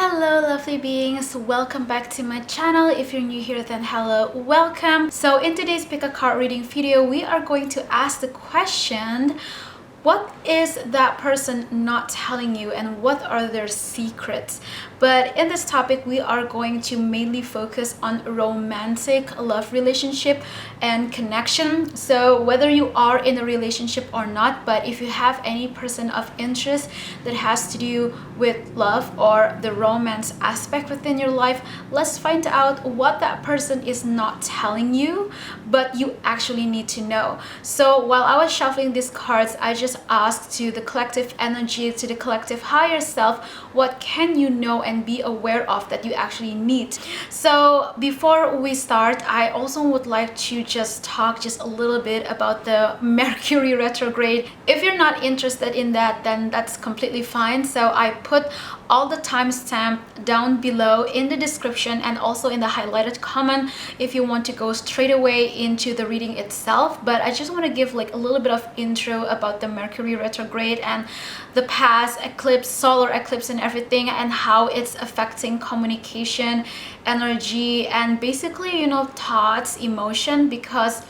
Hello lovely beings, welcome back to my channel. If you're new here, then hello, welcome. So in today's pick a card reading video, we are going to ask the question, what is that person not telling you and what are their secrets? But in this topic, we are going to mainly focus on romantic love relationship and connection. So whether you are in a relationship or not, but if you have any person of interest that has to do with love or the romance aspect within your life, let's find out what that person is not telling you, but you actually need to know. So while I was shuffling these cards, I just asked to the collective energy, to the collective higher self, what can you know and be aware of that you actually need. So before we start, I also would like to just talk just a little bit about the Mercury retrograde. If you're not interested in that, then that's completely fine. So I put all the timestamp down below in the description and also in the highlighted comment if you want to go straight away into the reading itself. But I just want to give like a little bit of intro about the Mercury retrograde and the past eclipse, solar eclipse and everything, and how it's affecting communication, energy, and basically, you know, thoughts, emotion. Because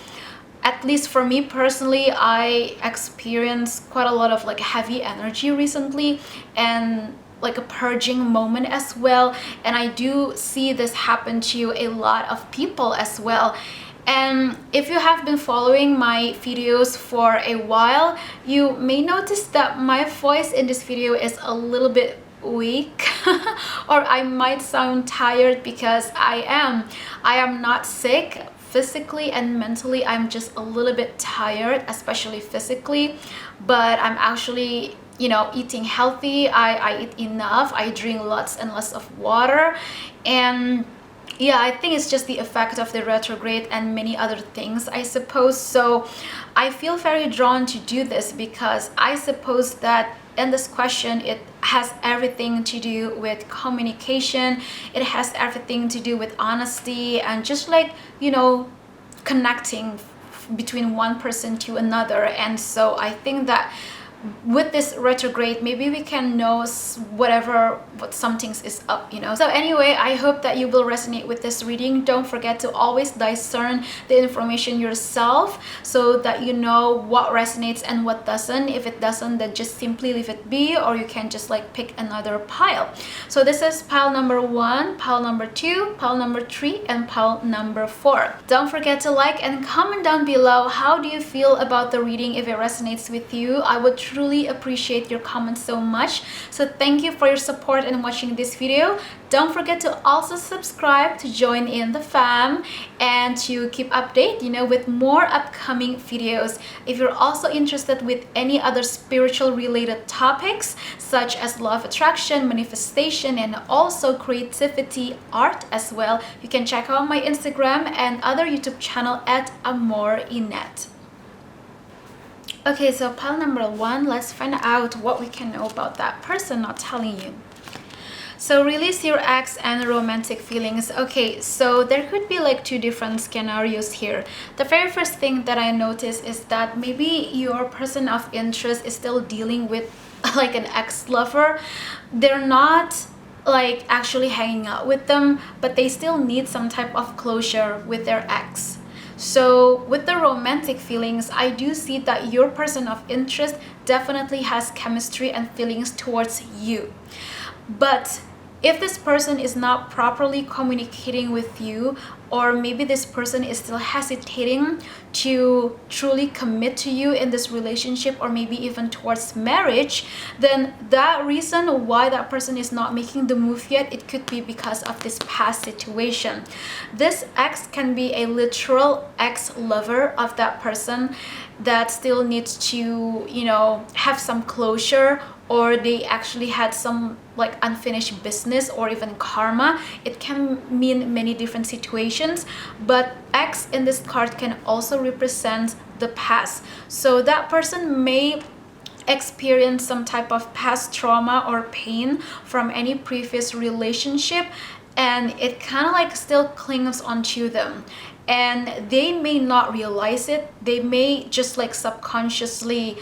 at least for me personally, I experienced quite a lot of like heavy energy recently and like a purging moment as well, and I do see this happen to a lot of people as well. And if you have been following my videos for a while, you may notice that my voice in this video is a little bit weak or I might sound tired, because I am not sick physically and mentally. I'm just a little bit tired, especially physically, but I'm actually, you know, eating healthy. I eat enough, I drink lots and lots of water, and yeah, I think it's just the effect of the retrograde and many other things, I suppose. So I feel very drawn to do this because I suppose that in this question, it has everything to do with communication. It has everything to do with honesty and just like, you know, connecting between one person to another. And so I think that with this retrograde, maybe we can know what something is up, you know. So anyway, I hope that you will resonate with this reading. Don't forget to always discern the information yourself so that you know what resonates and what doesn't. If it doesn't, then just simply leave it be, or you can just like pick another pile. So this is pile number 1, pile number 2, pile number 3, and pile number 4. Don't forget to like and comment down below, how do you feel about the reading? If it resonates with you, I would truly appreciate your comments so much. So thank you for your support in watching this video. Don't forget to also subscribe to join in the fam and to keep update, you know, with more upcoming videos. If you're also interested with any other spiritual related topics such as law of attraction, manifestation, and also creativity, art as well, you can check out my Instagram and other YouTube channel at AmoreInet. Okay, so pile number 1, let's find out what we can know about that person not telling you. So release your ex and romantic feelings. Okay, so there could be like two different scenarios here. The very first thing that I noticed is that maybe your person of interest is still dealing with like an ex-lover. They're not like actually hanging out with them, but they still need some type of closure with their ex. So with the romantic feelings, I do see that your person of interest definitely has chemistry and feelings towards you. But if this person is not properly communicating with you, or maybe this person is still hesitating to truly commit to you in this relationship, or maybe even towards marriage, then that reason why that person is not making the move yet, it could be because of this past situation. This ex can be a literal ex-lover of that person that still needs to, you know, have some closure, or they actually had some like unfinished business or even karma. It can mean many different situations, but X in this card can also represent the past. So that person may experience some type of past trauma or pain from any previous relationship, and it kind of like still clings onto them, and they may not realize it. They may just like subconsciously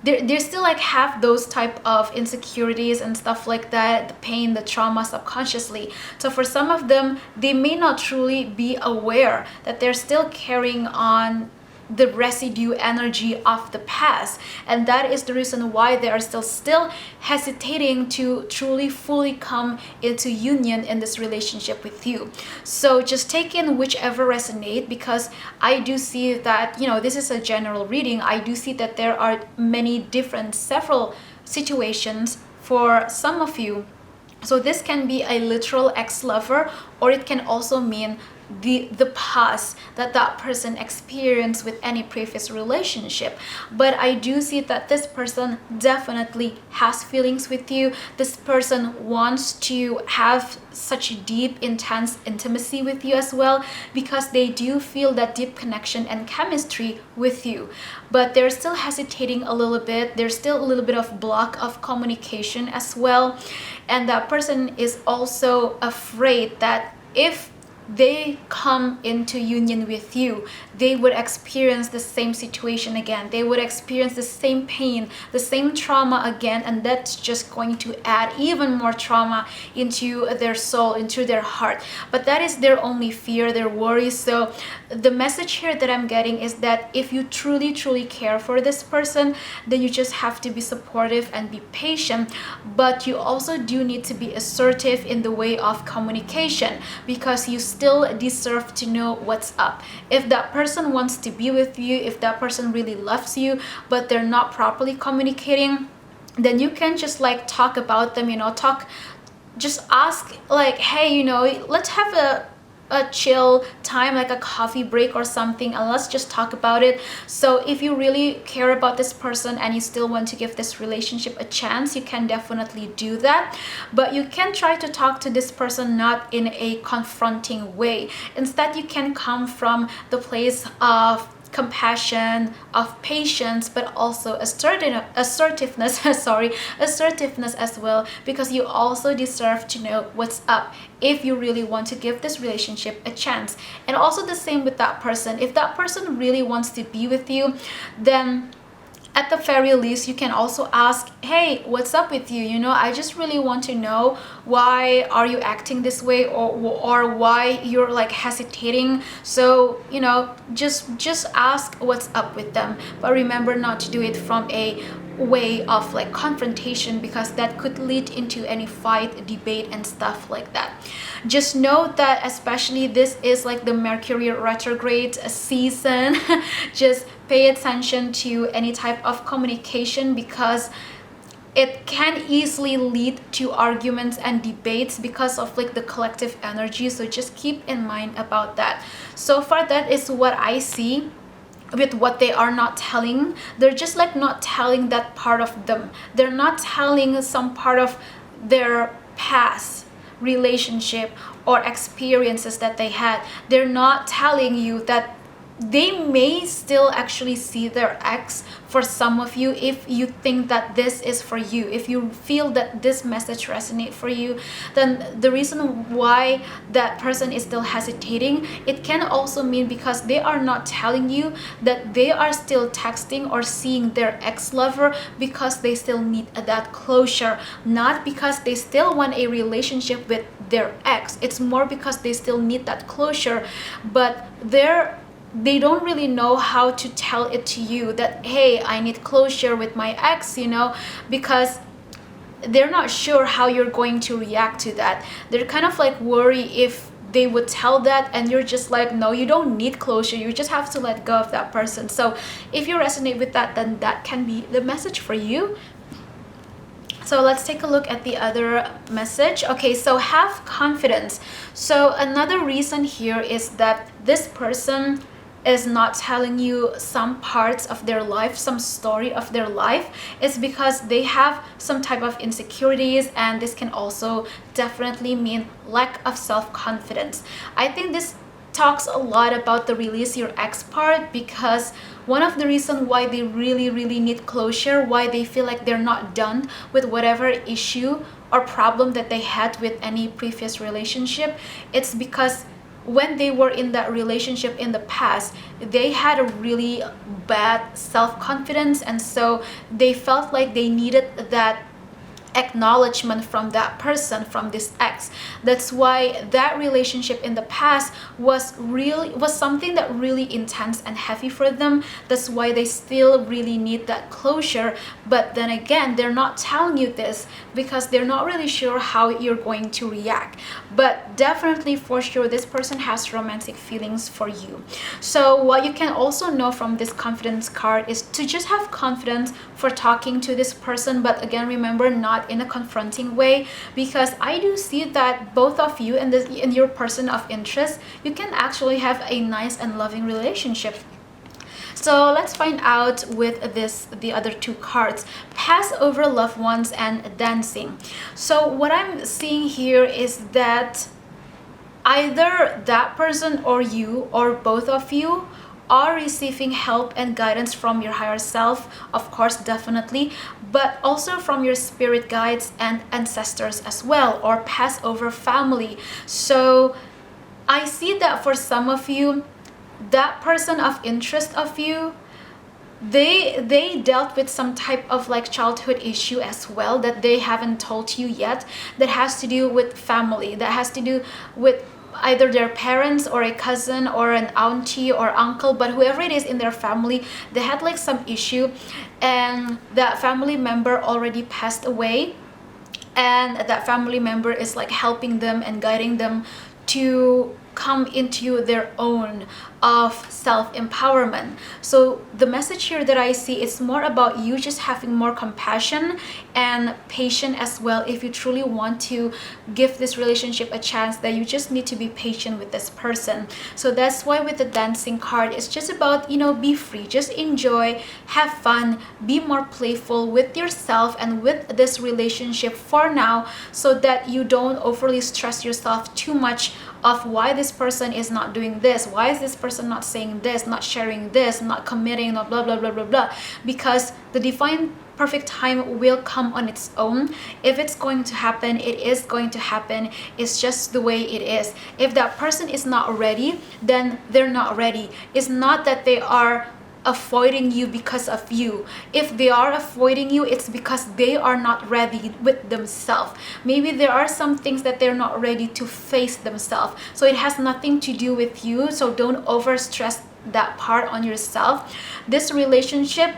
they still like have those type of insecurities and stuff like that, the pain, the trauma subconsciously. So for some of them, they may not truly be aware that they're still carrying on the residue energy of the past, and that is the reason why they are still hesitating to truly fully come into union in this relationship with you. So just take in whichever resonate, because I do see that, you know, this is a general reading. I do see that there are many different several situations for some of you. So this can be a literal ex-lover, or it can also mean the past that that person experienced with any previous relationship. But I do see that this person definitely has feelings with you. This person wants to have such deep, intense intimacy with you as well, because they do feel that deep connection and chemistry with you. But they're still hesitating a little bit. There's still a little bit of block of communication as well. And that person is also afraid that if they come into union with you, they would experience the same situation again. They would experience the same pain, the same trauma again, and that's just going to add even more trauma into their soul, into their heart. But that is their only fear, their worry. So the message here that I'm getting is that if you truly care for this person, then you just have to be supportive and be patient. But you also do need to be assertive in the way of communication, because you still deserve to know what's up. If that person wants to be with you, if that person really loves you, but they're not properly communicating, then you can just like talk about them, you know, just ask like, hey, you know, let's have a chill time, like a coffee break or something, and let's just talk about it. So if you really care about this person and you still want to give this relationship a chance, you can definitely do that. But you can try to talk to this person not in a confronting way. Instead, you can come from the place of compassion, of patience, but also assertiveness assertiveness as well, because you also deserve to know what's up if you really want to give this relationship a chance. And also the same with that person. If that person really wants to be with you, then at the very least, you can also ask, hey, what's up with you? You know, I just really want to know, why are you acting this way, or why you're like hesitating. So, you know, just ask what's up with them. But remember not to do it from a way of like confrontation, because that could lead into any fight, debate, and stuff like that. Just know that especially this is like the Mercury retrograde season. Just pay attention to any type of communication, because it can easily lead to arguments and debates because of like the collective energy. So just keep in mind about that. So far, that is what I see with what they are not telling. They're just like not telling that part of them. They're not telling some part of their past relationship or experiences that they had. They're not telling you that they may still actually see their ex for some of you. If you think that this is for you, if you feel that this message resonates for you, then the reason why that person is still hesitating, it can also mean because they are not telling you that they are still texting or seeing their ex-lover because they still need that closure, not because they still want a relationship with their ex. It's more because they still need that closure, but they don't really know how to tell it to you that, hey, I need closure with my ex, you know, because they're not sure how you're going to react to that. They're kind of like worry if they would tell that, and you're just like, no, you don't need closure, you just have to let go of that person. So if you resonate with that, then that can be the message for you. So let's take a look at the other message. Okay, so have confidence. So another reason here is that this person is not telling you some parts of their life, some story of their life, is because they have some type of insecurities, and this can also definitely mean lack of self-confidence. I think this talks a lot about the release your ex part, because one of the reasons why they really need closure, why they feel like they're not done with whatever issue or problem that they had with any previous relationship, it's because when they were in that relationship in the past, they had a really bad self-confidence, and so they felt like they needed that acknowledgement from that person, from this ex. That's why that relationship in the past was something that really intense and heavy for them. That's why they still really need that closure. But then again, they're not telling you this because they're not really sure how you're going to react. But definitely, for sure, this person has romantic feelings for you. So what you can also know from this confidence card is to just have confidence for talking to this person. But again, remember, not in a confronting way, because I do see that both of you and your person of interest, you can actually have a nice and loving relationship. So let's find out with the other two cards, pass over loved ones and dancing. So what I'm seeing here is that either that person or you, or both of you, are receiving help and guidance from your higher self, of course, definitely, but also from your spirit guides and ancestors as well, or past over family. So I see that for some of you, that person of interest of you, they dealt with some type of like childhood issue as well that they haven't told you yet, that has to do with family, that has to do with either their parents or a cousin or an auntie or uncle, but whoever it is in their family, they had like some issue and that family member already passed away, and that family member is like helping them and guiding them to come into their own of self-empowerment. So the message here that I see is more about you just having more compassion and patience as well. If you truly want to give this relationship a chance, that you just need to be patient with this person. So that's why with the dancing card, it's just about, you know, be free, just enjoy, have fun, be more playful with yourself and with this relationship for now, so that you don't overly stress yourself too much of why this person is not doing this, why is this person not saying this, not sharing this, not committing, not blah blah blah blah blah, because the divine perfect time will come on its own. If it's going to happen, it is going to happen. It's just the way it is. If that person is not ready, then they're not ready. It's not that they are avoiding you because of you. If they are avoiding you, it's because they are not ready with themselves. Maybe there are some things that they're not ready to face themselves, so it has nothing to do with you. So don't over stress that part on yourself. This relationship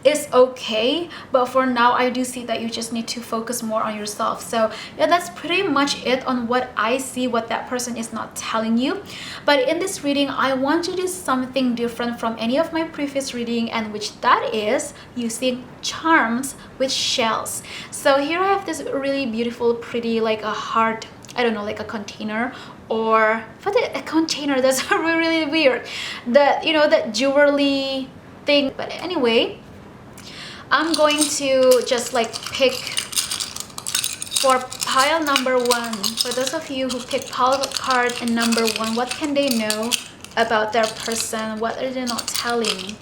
is okay, but for now I do see that you just need to focus more on yourself. So yeah, that's pretty much it on what I see, what that person is not telling you. But in this reading, I want to do something different from any of my previous reading, and which that is using charms with shells. So here I have this really beautiful, pretty, like a heart, I don't know, like a container, or what, a container, that's really weird, that, you know, that jewelry thing. But anyway, I'm going to just like pick for pile number one. For those of you who pick pile card and number one, what can they know about their person? What are they not telling?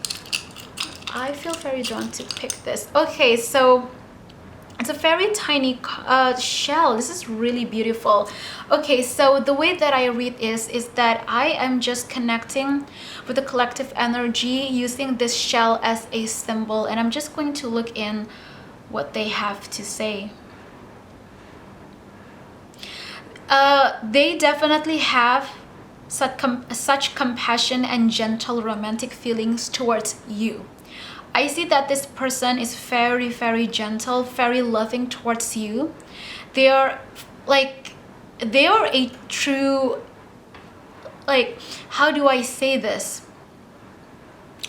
I feel very drawn to pick this. Okay, so it's a very tiny shell. This is really beautiful. Okay, so the way that I read is that I am just connecting with the collective energy using this shell as a symbol, and I'm just going to look in what they have to say. They definitely have such compassion and gentle romantic feelings towards you. I see that this person is very, very gentle, very loving towards you. They are a true, like, how do I say this?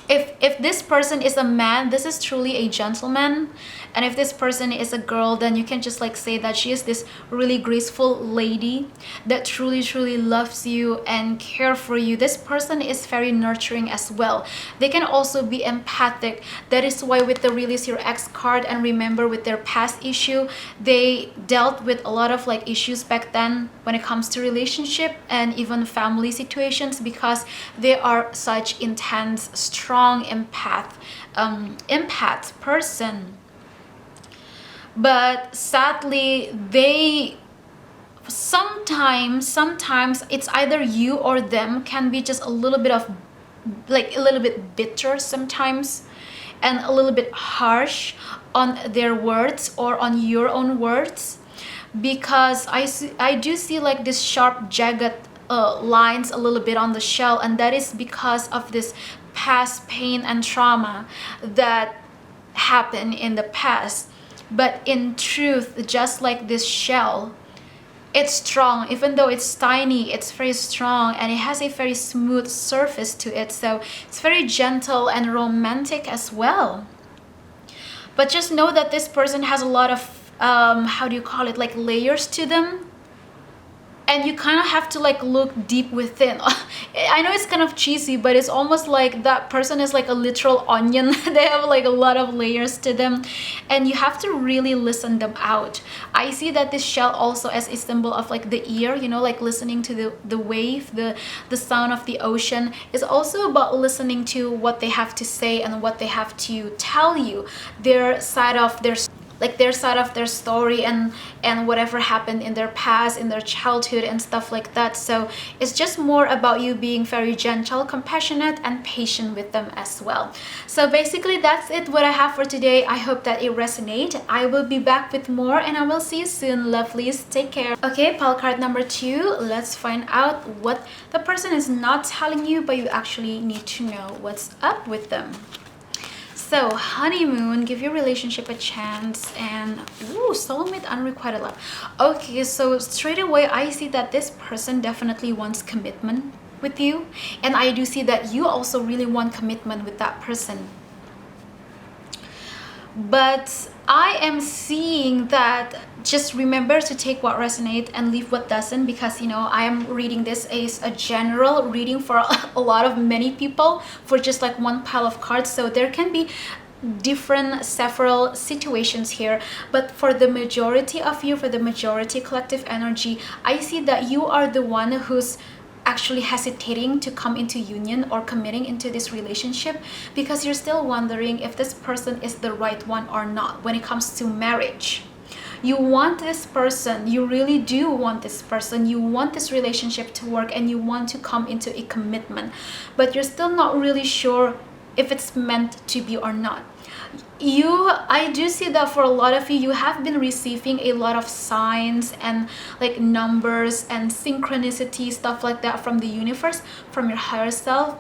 If this person is a man, this is truly a gentleman. And if this person is a girl, then you can just like say that she is this really graceful lady that truly loves you and care for you. This person is very nurturing as well. They can also be empathic. That is why with the release your ex card, and remember with their past issue, they dealt with a lot of like issues back then when it comes to relationship and even family situations, because they are such intense, strong empath person. But sadly, they sometimes it's either you or them can be just a little bit of like a little bit bitter sometimes, and a little bit harsh on their words or on your own words, because I do see like this sharp jagged lines a little bit on the shell, and that is because of this past pain and trauma that happened in the past. But in truth, just like this shell, it's strong. Even though it's tiny, it's very strong, and it has a very smooth surface to it, so it's very gentle and romantic as well. But just know that this person has a lot of how do you call it, like layers to them, and you kind of have to like look deep within. I know it's kind of cheesy, but it's almost like that person is like a literal onion. They have like a lot of layers to them, and you have to really listen them out. I see that this shell also as a symbol of like the ear, you know, like listening to the wave, the sound of the ocean is also about listening to what they have to say and what they have to tell you, their side of their story, and whatever happened in their past, in their childhood and stuff like that. So it's just more about you being very gentle, compassionate, and patient with them as well. So basically that's it, what I have for today. I hope that it resonates. I will be back with more, and I will see you soon, lovelies. Take care. Okay, pile card number 2. Let's find out what the person is not telling you, but you actually need to know what's up with them. So, honeymoon, give your relationship a chance, and ooh, soulmate, unrequited love. Okay, so straight away I see that this person definitely wants commitment with you, and I do see that you also really want commitment with that person. But I am seeing that just remember to take what resonates and leave what doesn't, because you know I am reading this as a general reading for a lot of many people for just like one pile of cards. So there can be several situations here, but for the majority of you, for the majority collective energy, I see that you are the one who's actually hesitating to come into union or committing into this relationship, because you're still wondering if this person is the right one or not when it comes to marriage. You want this person, you really do want this person, you want this relationship to work, and you want to come into a commitment, but you're still not really sure if it's meant to be or not. I do see that for a lot of you, you have been receiving a lot of signs and like numbers and synchronicity, stuff like that from the universe, from your higher self,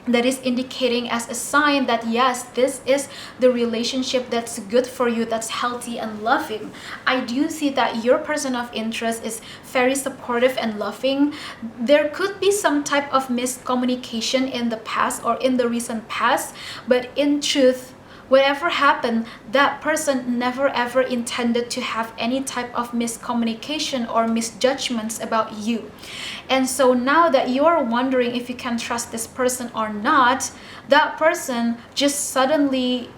that is indicating as a sign that yes, this is the relationship that's good for you, that's healthy and loving. I do see that your person of interest is very supportive and loving. There could be some type of miscommunication in the past or in the recent past, but in truth, whatever happened, that person never ever intended to have any type of miscommunication or misjudgments about you. And so now that you're wondering if you can trust this person or not, that person just suddenly,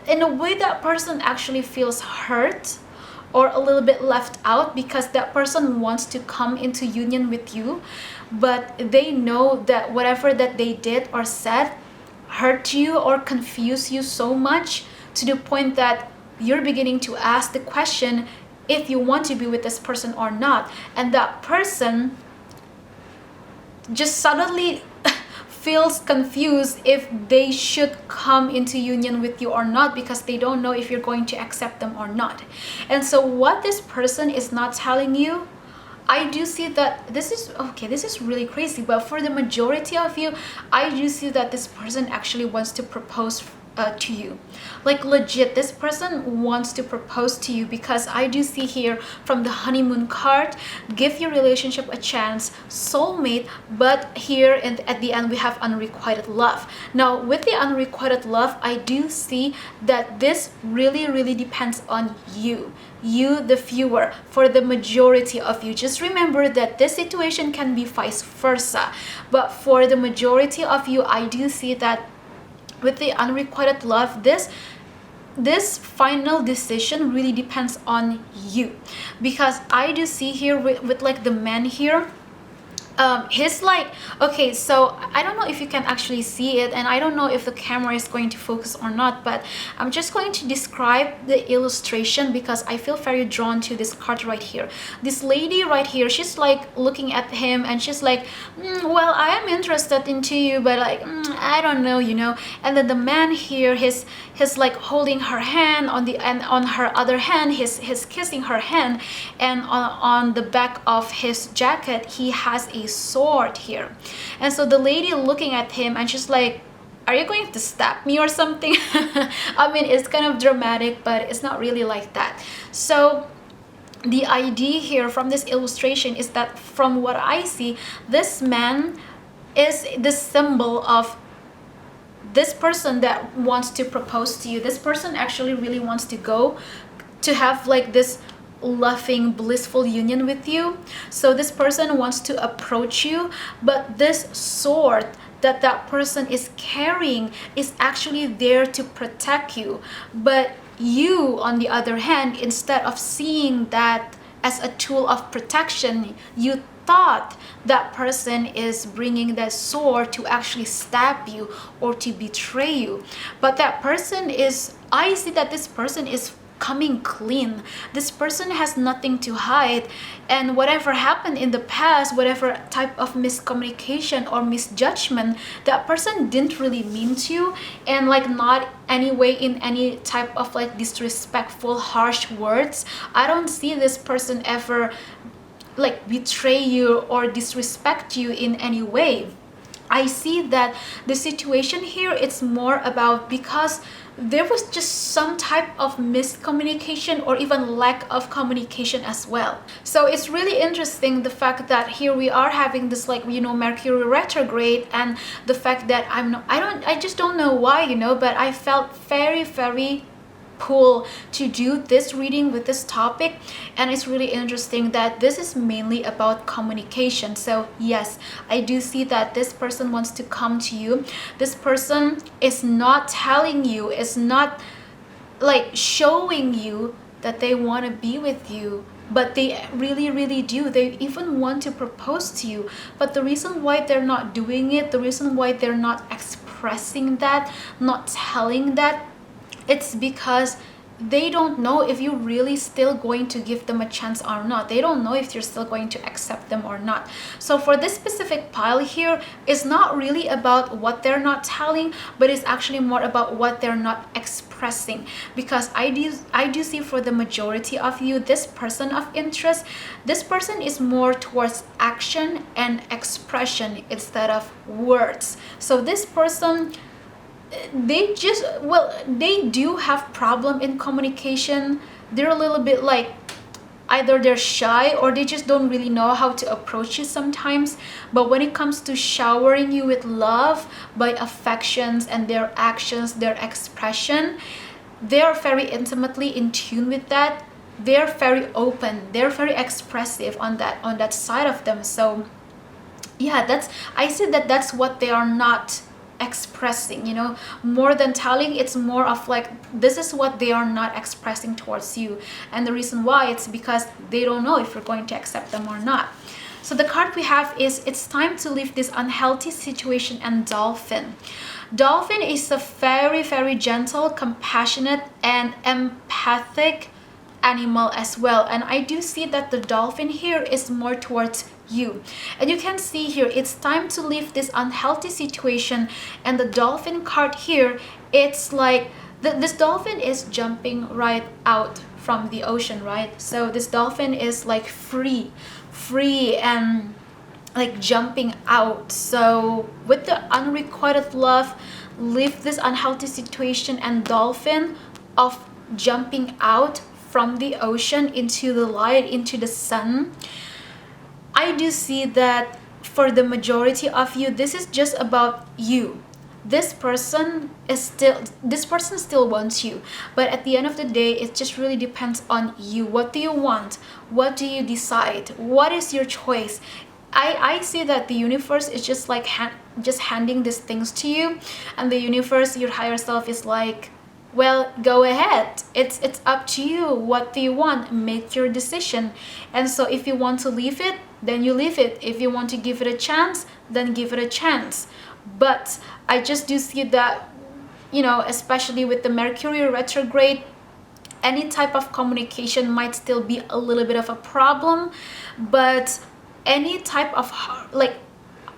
in a way, that person actually feels hurt or a little bit left out, because that person wants to come into union with you, but they know that whatever that they did or said hurt you or confuse you so much to the point that you're beginning to ask the question if you want to be with this person or not. And that person just suddenly feels confused if they should come into union with you or not, because they don't know if you're going to accept them or not. And so what this person is not telling you, I do see that this is really crazy, but for the majority of you, I do see that this person actually wants to propose to you. Like legit, this person wants to propose to you, because I do see here from the honeymoon card, give your relationship a chance, soulmate, but here at the end we have unrequited love. Now with the unrequited love, I do see that this really depends on you, the viewer. For the majority of you, just remember that this situation can be vice versa, but for the majority of you, I do see that with the unrequited love, this final decision really depends on you, because I do see here with like the man here, he's like, okay, so I don't know if you can actually see it, and I don't know if the camera is going to focus or not, but I'm just going to describe the illustration because I feel very drawn to this card right here. This lady right here, she's like looking at him and she's like, well, I am interested into you, but like, I don't know, you know. And then the man here, he's like holding her hand on the, and on her other hand, he's kissing her hand, and on the back of his jacket he has a sword here. And so the lady looking at him and she's like, are you going to stab me or something? I mean, it's kind of dramatic, but it's not really like that. So the idea here from this illustration is that, from what I see, this man is the symbol of this person that wants to propose to you. This person actually really wants to go to have like this loving, blissful union with you. So this person wants to approach you, but this sword that person is carrying is actually there to protect you. But you, on the other hand, instead of seeing that as a tool of protection, you thought that person is bringing that sword to actually stab you or to betray you. But that person is, I see that this person is coming clean. This person has nothing to hide, and whatever happened in the past, whatever type of miscommunication or misjudgment, that person didn't really mean to, and like not anyway in any type of like disrespectful, harsh words. I don't see this person ever like betray you or disrespect you in any way. I see that the situation here, it's more about because there was just some type of miscommunication or even lack of communication as well. So it's really interesting, the fact that here we are having this, like, you know, Mercury retrograde, and the fact that I just don't know why, you know, but I felt very pull to do this reading with this topic. And it's really interesting that this is mainly about communication. So yes, I do see that this person wants to come to you. This person is not telling you, is not like showing you that they want to be with you, but they really do. They even want to propose to you, but the reason why they're not doing it, the reason why they're not expressing that, not telling that, it's because they don't know if you're really still going to give them a chance or not. They don't know if you're still going to accept them or not. So for this specific pile here, it's not really about what they're not telling, but it's actually more about what they're not expressing. Because I do see, for the majority of you, this person of interest, this person is more towards action and expression instead of words. So this person, they just, well, they do have problem in communication. They're a little bit like, either they're shy or they just don't really know how to approach you sometimes. But when it comes to showering you with love by affections and their actions, their expression, they're very intimately in tune with that. They're very open, they're very expressive on that side of them. So yeah, I see that that's what they are not expressing, you know, more than telling. It's more of like, this is what they are not expressing towards you, and the reason why, it's because they don't know if you're going to accept them or not. So the card we have is, it's time to leave this unhealthy situation. And Dolphin is a very gentle, compassionate and empathic animal as well. And I do see that the dolphin here is more towards you, and you can see here, it's time to leave this unhealthy situation. And the dolphin card here, it's like this dolphin is jumping right out from the ocean, right? So this dolphin is like free and like jumping out. So with the unrequited love, leave this unhealthy situation, and dolphin of jumping out from the ocean into the light, into the sun. I do see that for the majority of you, this is just about you. This person still wants you, but at the end of the day, it just really depends on you. What do you want? What do you decide? What is your choice? I see that the universe is just like just handing these things to you, and the universe, your higher self, is like, well, go ahead. It's up to you. What do you want? Make your decision. And so if you want to leave it, then you leave it. If you want to give it a chance, then give it a chance. But I just do see that, especially with the Mercury retrograde, any type of communication might still be a little bit of a problem, but any type of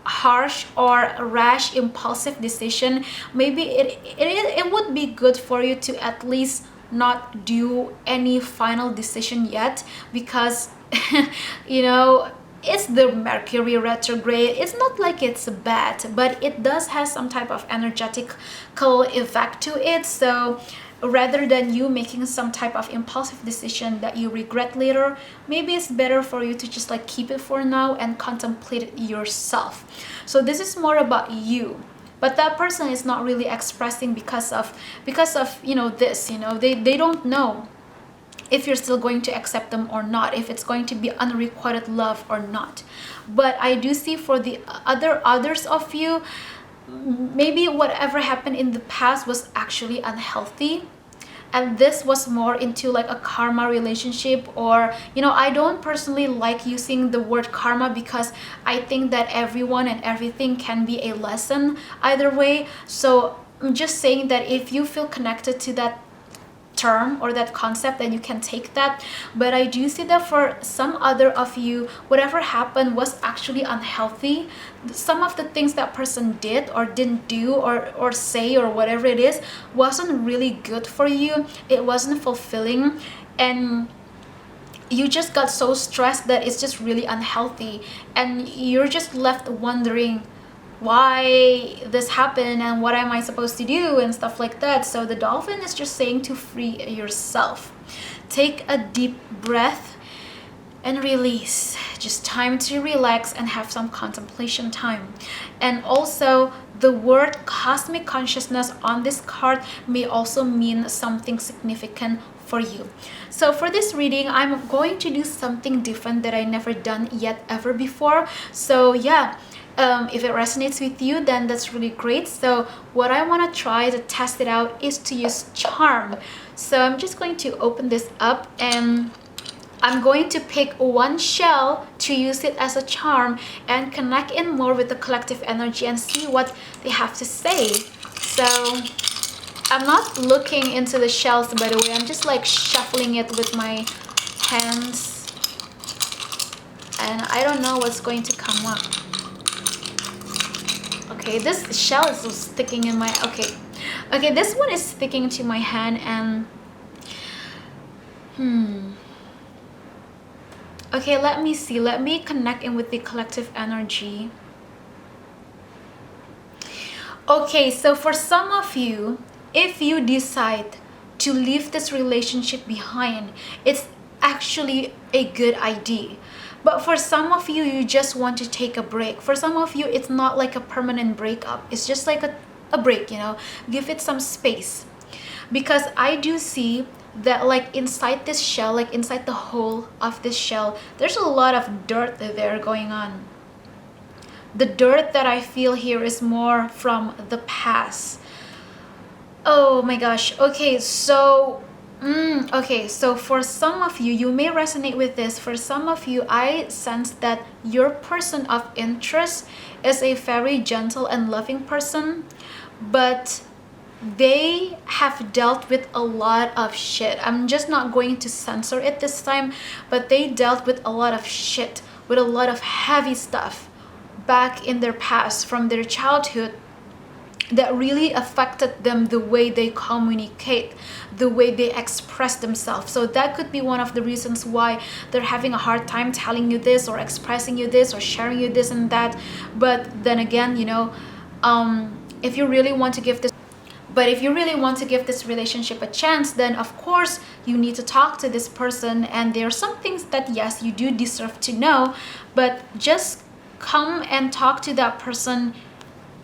harsh or rash impulsive decision, maybe it would be good for you to at least not do any final decision yet, because it's the Mercury retrograde. It's not like it's bad, but it does have some type of energetical effect to it. So rather than you making some type of impulsive decision that you regret later, maybe it's better for you to just keep it for now and contemplate it yourself. So this is more about you, but that person is not really expressing because of this. They don't know if you're still going to accept them or not, if it's going to be unrequited love or not. But I do see for the others of you, maybe whatever happened in the past was actually unhealthy, and this was more into a karma relationship. Or I don't personally like using the word karma, because I think that everyone and everything can be a lesson either way. So I'm just saying that if you feel connected to that term or that concept, then you can take that. But I do see that for some other of you, whatever happened was actually unhealthy. Some of the things that person did or didn't do or say or whatever it is wasn't really good for you. It wasn't fulfilling, and you just got so stressed that it's just really unhealthy, and you're just left wondering why this happened and what am I supposed to do and stuff like that. So the dolphin is just saying to free yourself. Take a deep breath and release. Just time to relax and have some contemplation time. And also the word cosmic consciousness on this card may also mean something significant for you. So for this reading, I'm going to do something different that I never done yet ever before. So yeah, if it resonates with you, then that's really great. So what I want to try to test it out is to use charm. So I'm just going to open this up, and I'm going to pick one shell to use it as a charm and connect in more with the collective energy and see what they have to say. So I'm not looking into the shells, by the way. I'm just shuffling it with my hands, and I don't know what's going to come up. Okay, this shell is sticking in my... Okay, this one is sticking to my hand, and... Okay, let me see. Let me connect in with the collective energy. Okay, so for some of you, if you decide to leave this relationship behind, it's actually a good idea. But for some of you, you just want to take a break. For some of you, it's not like a permanent breakup. It's just like a break, Give it some space. Because I do see that inside this shell, inside the hole of this shell, there's a lot of dirt there going on. The dirt that I feel here is more from the past. Oh my gosh. Okay, so so for some of you, you may resonate with this. For some of you, I sense that your person of interest is a very gentle and loving person, but they have dealt with a lot of shit. I'm just not going to censor it this time, but they dealt with a lot of shit, with a lot of heavy stuff back in their past from their childhood that really affected them, the way they communicate, the way they express themselves. So that could be one of the reasons why they're having a hard time telling you this or expressing you this or sharing you this and that. But then again, if you really want to give this relationship a chance, then of course you need to talk to this person, and there are some things that yes, you do deserve to know, but just come and talk to that person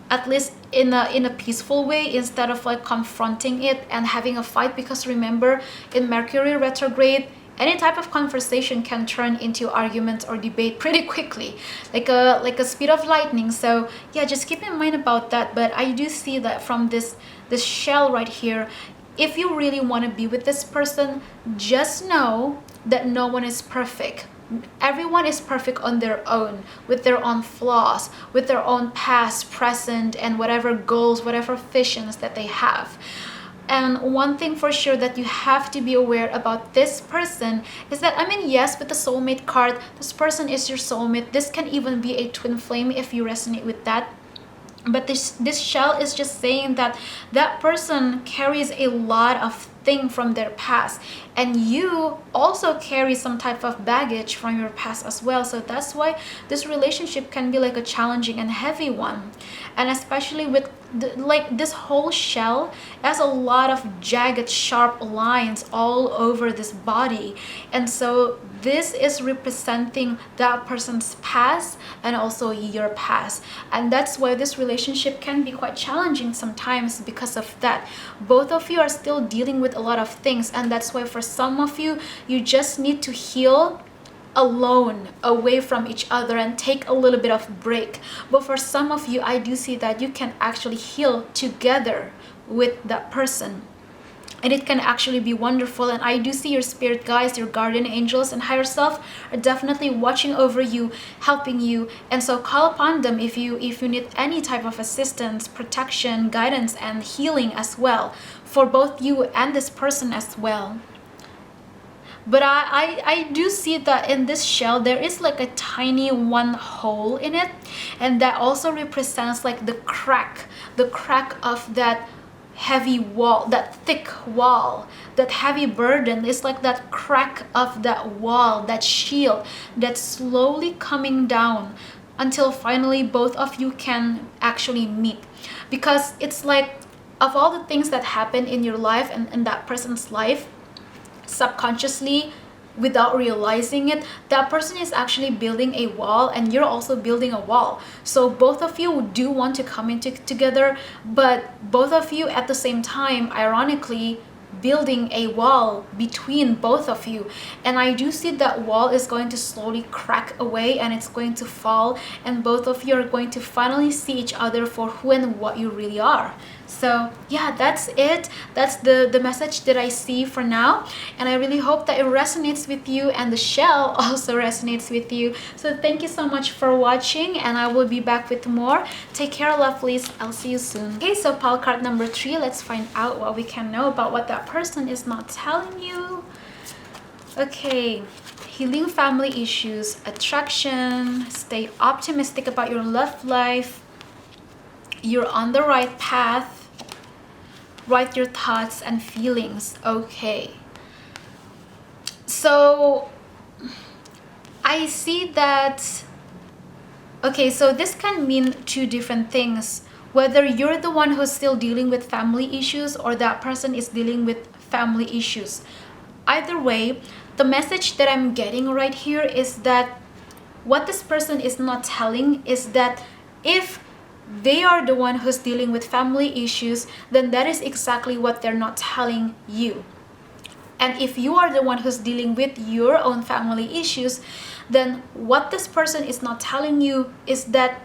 at least in a peaceful way, instead of confronting it and having a fight. Because remember, in Mercury retrograde, any type of conversation can turn into argument or debate pretty quickly, like a speed of lightning. So yeah, just keep in mind about that. But I do see that from this shell right here, if you really want to be with this person, just know that no one is perfect. Everyone is perfect on their own, with their own flaws, with their own past, present, and whatever goals, whatever visions that they have. And one thing for sure that you have to be aware about this person is that, I mean, yes, with the soulmate card, this person is your soulmate. This can even be a twin flame if you resonate with that. But this shell is just saying that that person carries a lot of things from their past, and you also carry some type of baggage from your past as well. So that's why this relationship can be like a challenging and heavy one. And especially with like this whole shell has a lot of jagged, sharp lines all over this body, and so this is representing that person's past and also your past. And that's why this relationship can be quite challenging sometimes because of that. Both of you are still dealing with a lot of things, and that's why for some of you, you just need to heal alone, away from each other, and take a little bit of break. But for some of you, I do see that you can actually heal together with that person, and it can actually be wonderful. And I do see your spirit guides, your guardian angels, and higher self are definitely watching over you, helping you. And so call upon them if you need any type of assistance, protection, guidance, and healing as well, for both you and this person as well. But I do see that in this shell there is like a tiny one hole in it, and that also represents like the crack of that heavy wall, that thick wall, that heavy burden. Is like that crack of that wall, that shield that's slowly coming down until finally both of you can actually meet. Because it's like, of all the things that happen in your life and in that person's life, subconsciously, without realizing it, that person is actually building a wall, and you're also building a wall. So both of you do want to come into together, but both of you at the same time, ironically, building a wall between both of you. And I do see that wall is going to slowly crack away, and it's going to fall, and both of you are going to finally see each other for who and what you really are. So yeah, that's it. That's the message that I see for now, and I really hope that it resonates with you, and the shell also resonates with you. So thank you so much for watching, and I will be back with more. Take care, lovelies. I'll see you soon. Okay, so pile card number 3, let's find out what we can know about what that person is not telling you. Okay, healing family issues, attraction, stay optimistic about your love life, you're on the right path, write your thoughts and feelings. Okay, so I see that, okay, so this can mean two different things, whether you're the one who's still dealing with family issues or that person is dealing with family issues. Either way, the message that I'm getting right here is that what this person is not telling is that if they are the one who's dealing with family issues, then that is exactly what they're not telling you. And if you are the one who's dealing with your own family issues, then what this person is not telling you is that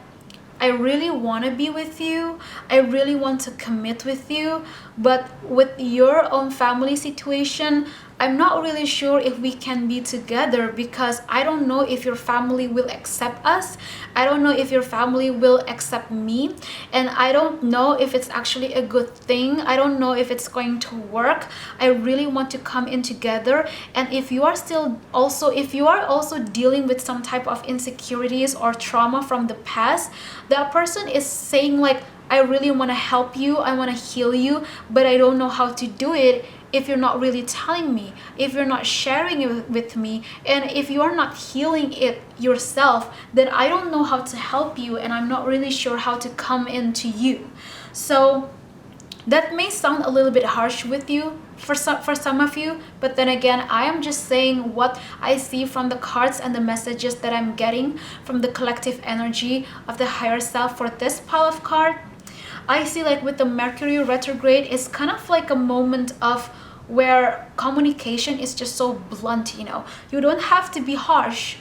I really want to be with you, I really want to commit with you, but with your own family situation, I'm not really sure if we can be together, because I don't know if your family will accept us. I don't know if your family will accept me, and I don't know if it's actually a good thing. I don't know if it's going to work. I really want to come in together. And if you are also dealing with some type of insecurities or trauma from the past, that person is saying like, I really want to help you, I want to heal you, but I don't know how to do it if you're not really telling me, if you're not sharing it with me, and if you are not healing it yourself, then I don't know how to help you, and I'm not really sure how to come into you. So that may sound a little bit harsh with you for some of you, but then again, I am just saying what I see from the cards and the messages that I'm getting from the collective energy of the higher self for this pile of cards. I see like with the Mercury retrograde, it's kind of like a moment of where communication is just so blunt, you know. You don't have to be harsh,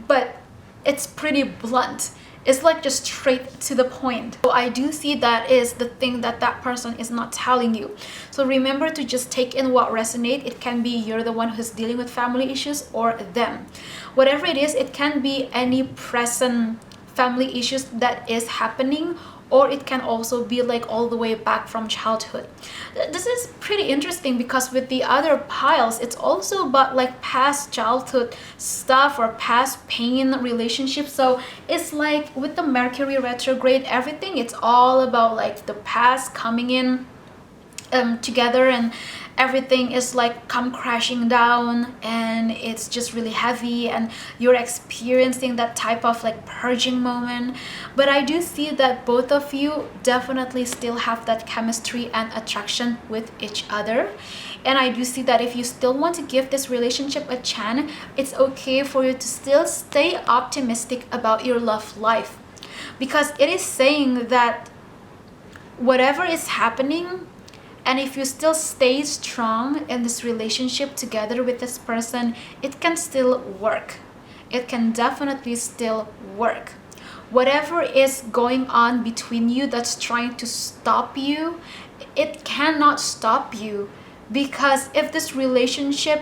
but it's pretty blunt. It's like just straight to the point. So I do see that is the thing that that person is not telling you. So remember to just take in what resonates. It can be you're the one who's dealing with family issues, or them. Whatever it is, it can be any present family issues that is happening, or it can also be like all the way back from childhood. This is pretty interesting because with the other piles, it's also about like past childhood stuff or past pain relationships. So it's like with the Mercury retrograde, everything, it's all about like the past coming in together, and everything is like come crashing down, and it's just really heavy, and you're experiencing that type of like purging moment. But I do see that both of you definitely still have that chemistry and attraction with each other. And I do see that if you still want to give this relationship a chance, it's okay for you to still stay optimistic about your love life, because it is saying that whatever is happening, and if you still stay strong in this relationship together with this person, it can still work. It can definitely still work. Whatever is going on between you that's trying to stop you, it cannot stop you. Because if this relationship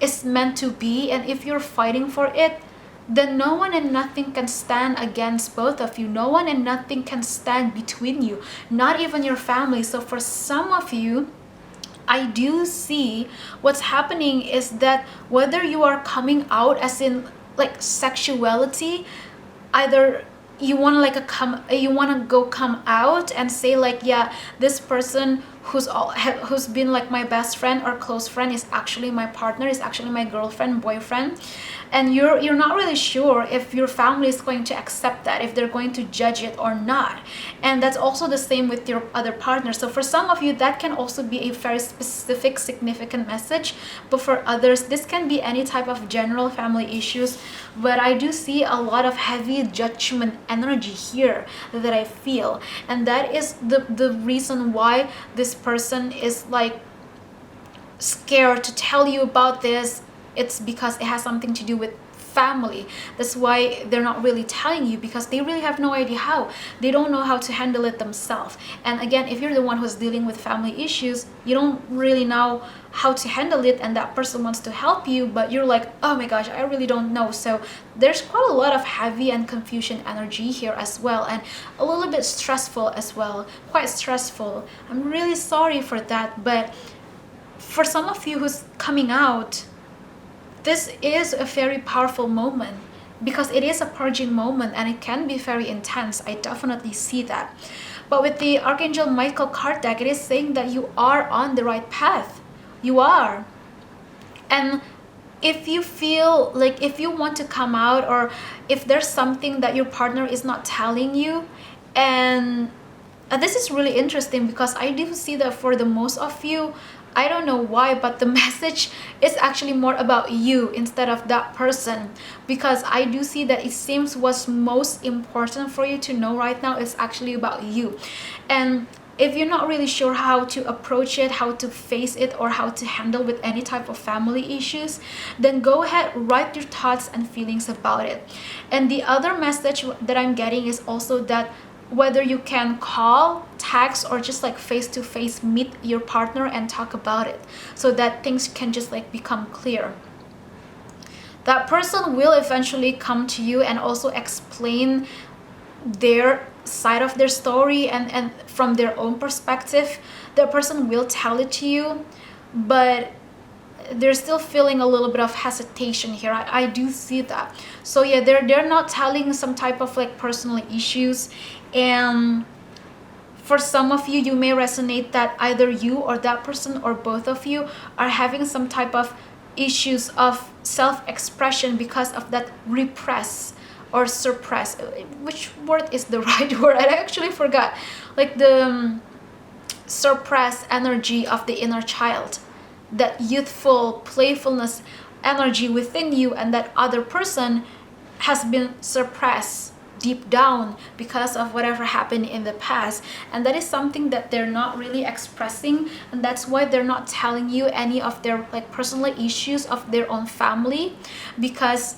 is meant to be, and if you're fighting for it, then no one and nothing can stand against both of you. No one and nothing can stand between you, not even your family. So for some of you, I do see what's happening is that whether you are coming out as in like sexuality, either you want to come out and say like, yeah, this person who's been like my best friend or close friend is actually my partner, is actually my girlfriend, boyfriend, and you're not really sure if your family is going to accept that, if they're going to judge it or not. And that's also the same with your other partner. So for some of you, that can also be a very specific, significant message, but for others, this can be any type of general family issues. But I do see a lot of heavy judgment energy here that I feel, and that is the reason why this person is like scared to tell you about this. It's because it has something to do with family. That's why they're not really telling you, because they really have no idea how. They don't know how to handle it themselves. And again, if you're the one who's dealing with family issues, you don't really know how to handle it, and that person wants to help you, but you're like, oh my gosh, I really don't know. So there's quite a lot of heavy and confusion energy here as well, and a little bit stressful as well, quite stressful. I'm really sorry for that. But for some of you who's coming out, this is a very powerful moment, because it is a purging moment and it can be very intense. I definitely see that. But with the Archangel Michael card deck, it is saying that you are on the right path. You are. And if you feel like, if you want to come out, or if there's something that your partner is not telling you, and this is really interesting, because I do see that for the most of you, I don't know why, but the message is actually more about you instead of that person, because I do see that it seems what's most important for you to know right now is actually about you. And if you're not really sure how to approach it, how to face it, or how to handle with any type of family issues, then go ahead, write your thoughts and feelings about it. And the other message that I'm getting is also that whether you can call, text, or just like face-to-face meet your partner and talk about it, so that things can just like become clear. That person will eventually come to you and also explain their side of their story, and from their own perspective, the person will tell it to you, but they're still feeling a little bit of hesitation here. I do see that. So yeah, they're not telling some type of like personal issues. And for some of you, you may resonate that either you or that person or both of you are having some type of issues of self-expression because of that repress or suppress. Which word is the right word? I actually forgot. Like the suppress energy of the inner child, that youthful playfulness energy within you, and that other person has been suppressed deep down because of whatever happened in the past. And that is something that they're not really expressing, and that's why they're not telling you any of their like personal issues of their own family, because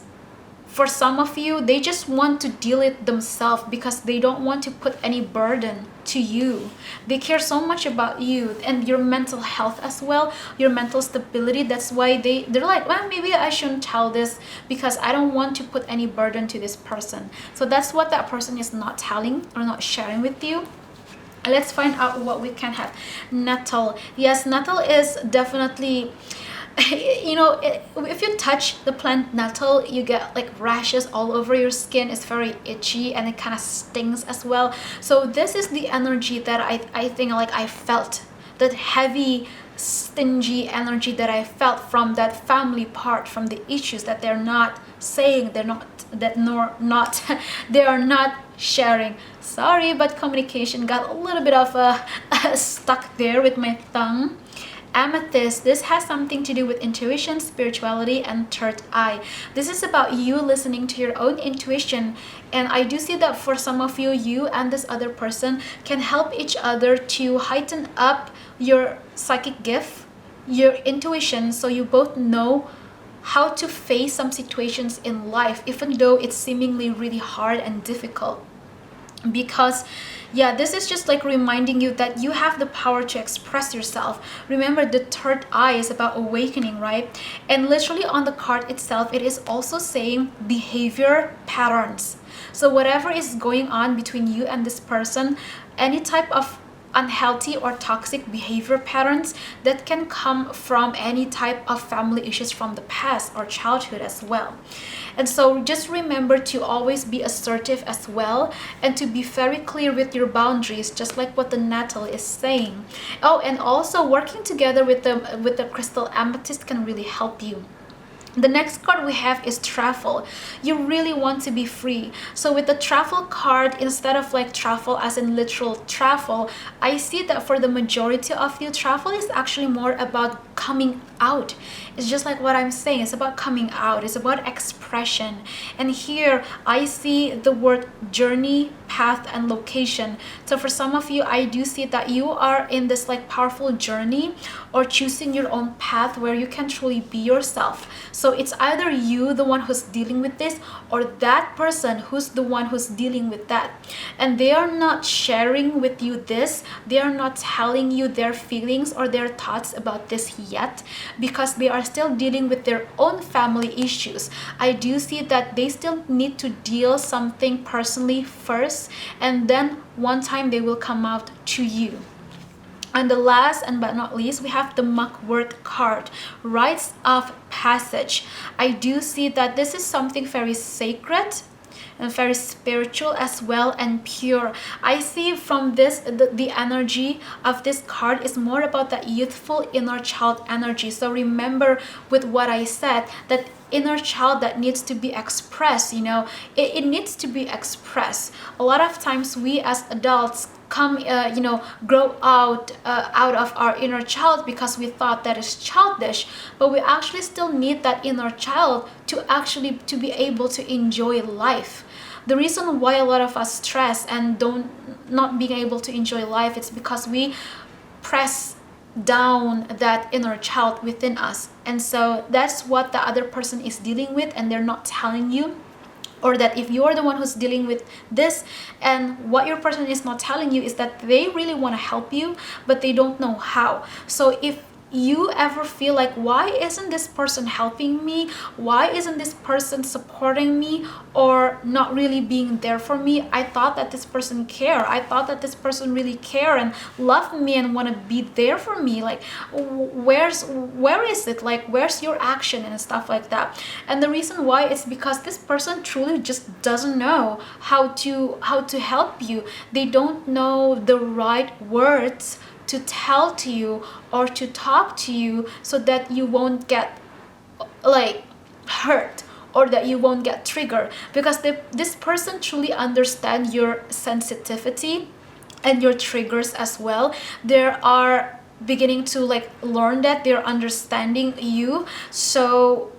For some of you, they just want to deal it themselves because they don't want to put any burden to you. They care so much about you and your mental health as well, your mental stability. That's why they're like, well, maybe I shouldn't tell this because I don't want to put any burden to this person. So that's what that person is not telling or not sharing with you. Let's find out what we can have. Nettle. Yes, nettle is definitely, you know, if you touch the plant nettle, you get like rashes all over your skin. It's very itchy and it kind of stings as well. So this is the energy that I think like I felt, that heavy stingy energy that I felt from that family part, from the issues that they're not saying, they're not, that nor not they are not sharing. Sorry, but communication got a little bit of stuck there with my tongue. Amethyst, this has something to do with intuition, spirituality, and third eye. This is about you listening to your own intuition. And I do see that for some of you, you and this other person can help each other to heighten up your psychic gift, your intuition, so you both know how to face some situations in life, even though it's seemingly really hard and difficult. Because yeah, this is just like reminding you that you have the power to express yourself. Remember, the third eye is about awakening, right? And literally on the card itself, it is also saying behavior patterns. So whatever is going on between you and this person, any type of unhealthy or toxic behavior patterns that can come from any type of family issues from the past or childhood as well. And so just remember to always be assertive as well, and to be very clear with your boundaries, just like what the nettle is saying. Oh, and also working together with the crystal amethyst can really help you. The next card we have is travel. You really want to be free. So with the travel card, instead of like travel as in literal travel, I see that for the majority of you, travel is actually more about coming out. It's just like what I'm saying. It's about coming out. It's about expression. And here I see the word journey, path, and location. So for some of you, I do see that you are in this like powerful journey or choosing your own path where you can truly be yourself. So it's either you, the one who's dealing with this, or that person who's the one who's dealing with that. And they are not sharing with you this. They are not telling you their feelings or their thoughts about this yet, because they are still dealing with their own family issues. I do see that they still need to deal something personally first, and then one time they will come out to you. And the last and but not least, we have the Muckworth card, rites of passage. I do see that this is something very sacred and very spiritual as well, and pure. I see from this the energy of this card is more about that youthful inner child energy. So remember with what I said, that inner child that needs to be expressed, you know, it needs to be expressed. A lot of times we as adults come grow out of our inner child because we thought that is childish, but we actually still need that inner child to be able to enjoy life. The reason why a lot of us stress and not being able to enjoy life, it's because we press down that inner child within us. And so that's what the other person is dealing with, and they're not telling you. Or that if you're the one who's dealing with this, and what your person is not telling you is that they really want to help you, but they don't know how. So if you ever feel like, why isn't this person helping me? Why isn't this person supporting me or not really being there for me? I thought that this person care. I thought that this person really care and love me and want to be there for me. Like, where is it? Like, where's your action and stuff like that? And the reason why is because this person truly just doesn't know how to help you. They don't know the right words to tell to you or to talk to you, so that you won't get like hurt or that you won't get triggered, because this person truly understands your sensitivity and your triggers as well. They are beginning to like learn that, they're understanding you. So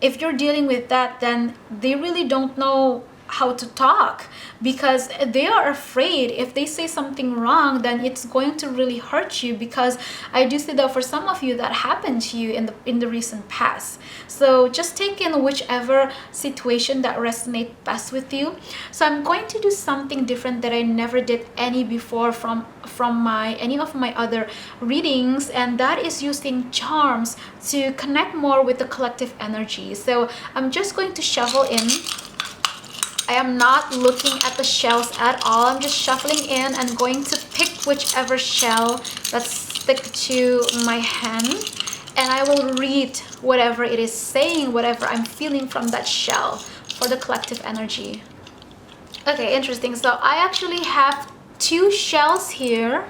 if you're dealing with that, then they really don't know how to talk, because they are afraid if they say something wrong, then it's going to really hurt you, because I do see that for some of you that happened to you in the recent past. So just take in whichever situation that resonates best with you. So I'm going to do something different that I never did any before from any of my other readings, and that is using charms to connect more with the collective energy. So I'm just going to shuffle in. I am not looking at the shells at all. I'm just shuffling in and going to pick whichever shell that stick to my hand, and I will read whatever it is saying, whatever I'm feeling from that shell for the collective energy. Okay, interesting. So I actually have 2 shells here.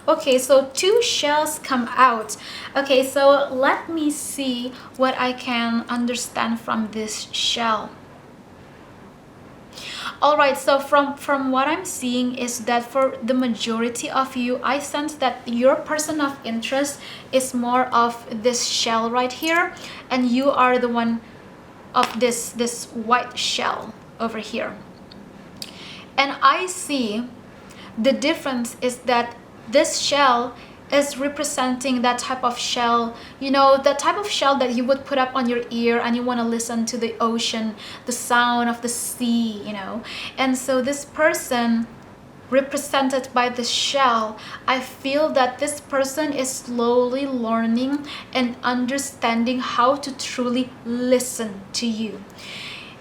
Okay, so 2 shells come out. Okay, so let me see what I can understand from this shell. All right, so from what I'm seeing is that for the majority of you, I sense that your person of interest is more of this shell right here, and you are the one of this white shell over here. And I see the difference is that this shell is representing that type of shell, you know, that type of shell that you would put up on your ear and you want to listen to the ocean, the sound of the sea, you know. And so this person represented by the shell, I feel that this person is slowly learning and understanding how to truly listen to you.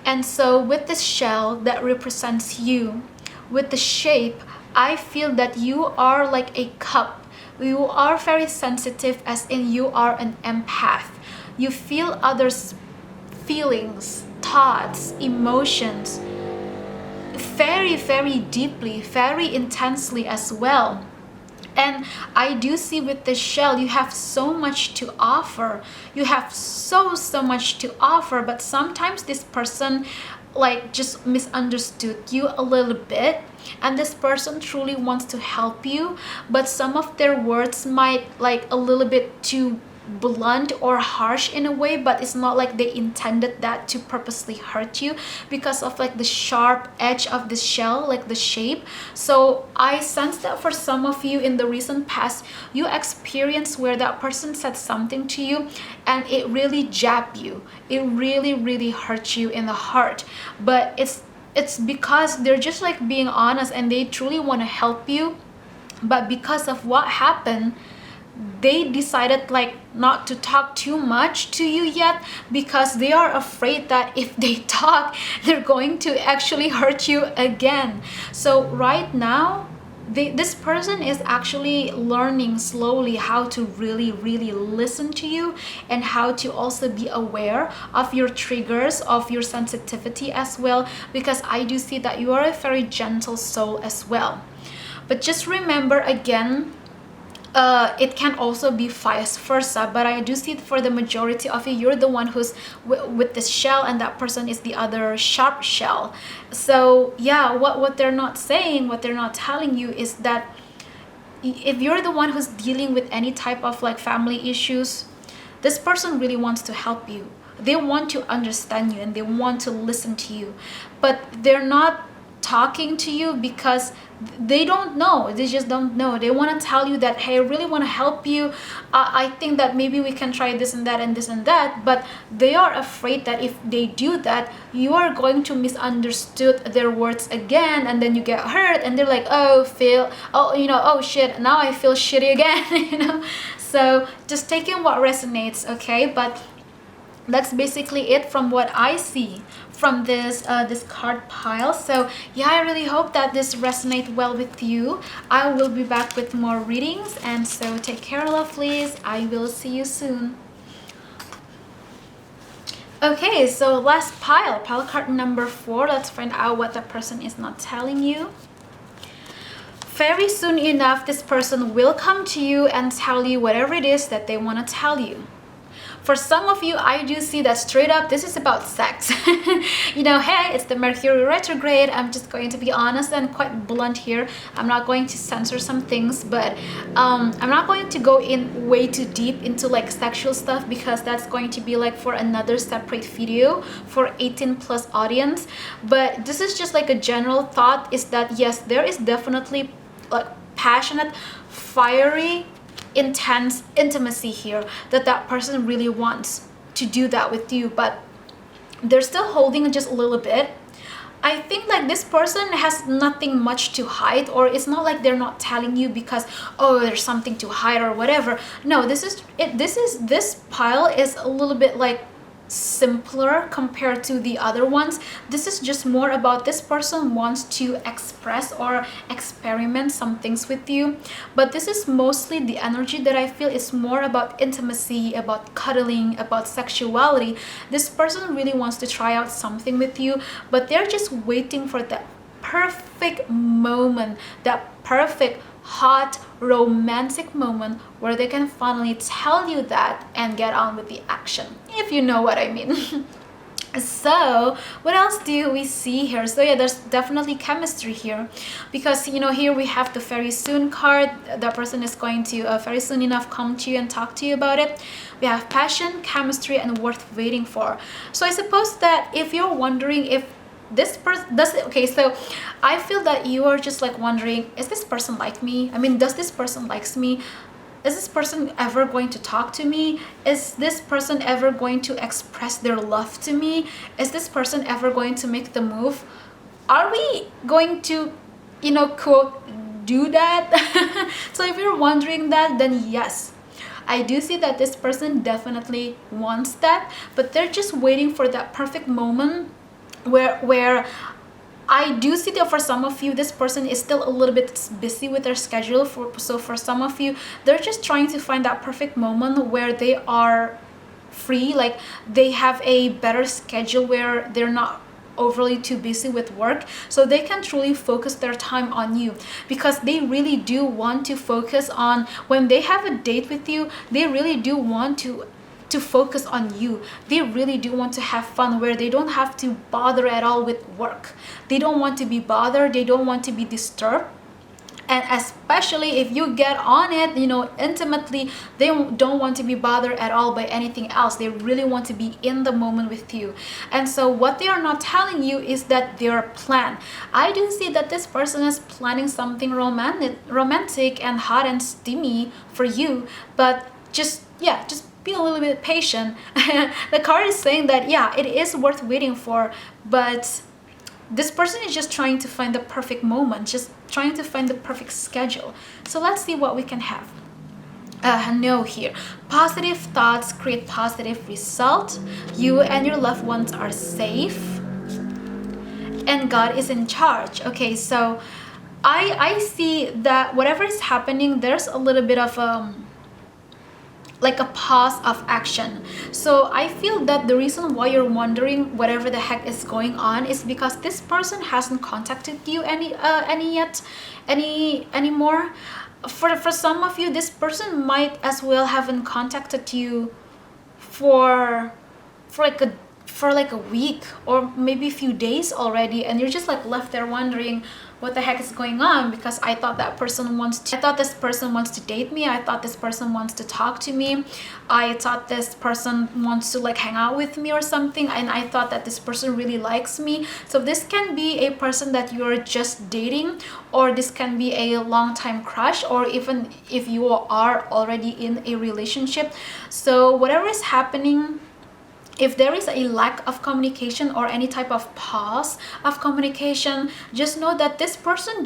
And so with this shell that represents you, with the shape, I feel that you are like a cup. You are very sensitive, as in you are an empath. You feel others' feelings, thoughts, emotions very, very deeply, very intensely as well. And I do see with this shell, you have so much to offer. You have so much to offer, but sometimes this person like just misunderstood you a little bit, and this person truly wants to help you, but some of their words might like a little bit too blunt or harsh in a way, but it's not like they intended that to purposely hurt you because of like the sharp edge of the shell, like the shape. So I sense that for some of you in the recent past, you experienced where that person said something to you and it really jabbed you, it really hurt you in the heart, but it's because they're just like being honest and they truly want to help you, but because of what happened, they decided like not to talk too much to you yet, because they are afraid that if they talk, they're going to actually hurt you again. So right now, this person is actually learning slowly how to really listen to you, and how to also be aware of your triggers, of your sensitivity as well, because I do see that you are a very gentle soul as well. But just remember again, it can also be vice versa, but I do see for the majority of you, you're the one who's with this shell and that person is the other sharp shell. So yeah, what they're not saying, what they're not telling you is that if you're the one who's dealing with any type of like family issues, this person really wants to help you. They want to understand you and they want to listen to you, but they're not talking to you because they don't know. They just don't know. They want to tell you that, hey, I really want to help you. I think that maybe we can try this and that and this and that, but they are afraid that if they do that, you are going to misunderstood their words again, and then you get hurt, and they're like, oh shit, now I feel shitty again. So just take in what resonates, okay? But that's basically it from what I see from this card pile. So yeah, I really hope that this resonates well with you. I will be back with more readings, and so take care, lovelies. I will see you soon. Okay, so last pile card number 4. Let's find out what the person is not telling you. Very soon enough, this person will come to you and tell you whatever it is that they want to tell you. For some of you, I do see that straight up this is about sex. You know, hey, it's the Mercury retrograde. I'm just going to be honest and quite blunt here. I'm not going to censor some things, but I'm not going to go in way too deep into like sexual stuff, because that's going to be like for another separate video for 18 plus audience. But this is just like a general thought, is that yes, there is definitely like passionate, fiery, intense intimacy here, that person really wants to do that with you, but they're still holding just a little bit. I think like this person has nothing much to hide, or it's not like they're not telling you because, oh, there's something to hide or whatever. No, this pile is a little bit like simpler compared to the other ones. This is just more about this person wants to express or experiment some things with you, but this is mostly the energy that I feel is more about intimacy, about cuddling, about sexuality. This person really wants to try out something with you, but they're just waiting for that perfect moment, that perfect hot romantic moment where they can finally tell you that and get on with the action, if you know what I mean. So what else do we see here? So yeah, there's definitely chemistry here, because you know, here we have the very soon card. The person is going to very soon enough come to you and talk to you about it. We have passion, chemistry, and worth waiting for. So I suppose that if you're wondering if this person does it, okay, so I feel that you are just like wondering, is this person like me? I mean, does this person likes me? Is this person ever going to talk to me? Is this person ever going to express their love to me? Is this person ever going to make the move? Are we going to, you know, quote, do that? So if you're wondering that, then yes, I do see that this person definitely wants that, but they're just waiting for that perfect moment where I do see that for some of you, this person is still a little bit busy with their schedule. So for some of you, they're just trying to find that perfect moment where they are free, like they have a better schedule where they're not overly too busy with work, so they can truly focus their time on you, because they really do want to focus on, when they have a date with you, they really do want to focus on you. They really do want to have fun where they don't have to bother at all with work. They don't want to be bothered, they don't want to be disturbed. And especially if you get on it, you know, intimately, they don't want to be bothered at all by anything else. They really want to be in the moment with you. And so what they are not telling you is that their plan. I do see that this person is planning something romantic and hot and steamy for you, but just be a little bit patient. The card is saying that yeah, it is worth waiting for, but this person is just trying to find the perfect moment, just trying to find the perfect schedule. So let's see what we can have. No here. Positive thoughts create positive result. You and your loved ones are safe, and God is in charge. Okay, so I see that whatever is happening, there's a little bit of like a pause of action. So I feel that the reason why you're wondering whatever the heck is going on is because this person hasn't contacted you anymore. For some of you, this person might as well haven't contacted you for like a week or maybe a few days already, and you're just like left there wondering what the heck is going on, because I thought this person wants to date me. I thought this person wants to talk to me. I thought this person wants to like hang out with me or something, and I thought that this person really likes me. So this can be a person that you're just dating, or this can be a long time crush, or even if you are already in a relationship. So whatever is happening, if there is a lack of communication or any type of pause of communication, just know that this person